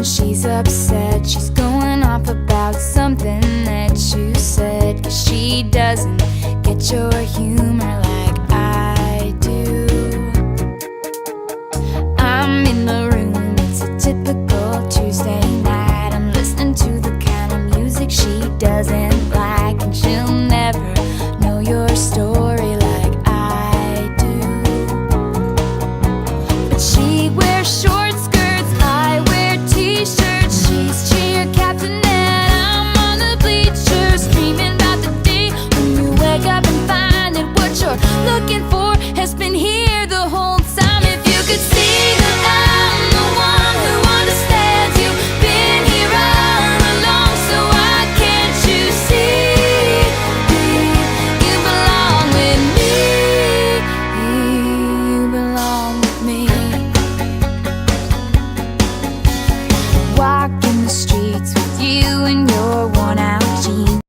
when she's upset. She's going off about something that you said, 'cause she doesn't get your humor like I do. I'm in the room, it's a typical Tuesday night. I'm listening to the kind of music she doesn't like, and she'll never know your story like I do. But she wears short skirts, I wear t-shirts. She's cheer captain and I'm on the bleachers, dreaming about the day when you wake up and find that what you're looking for has been here the whole time. If you could see that I'm the one who understands, you've been here all along, so why can't you see? You belong with me, you belong with me. Walk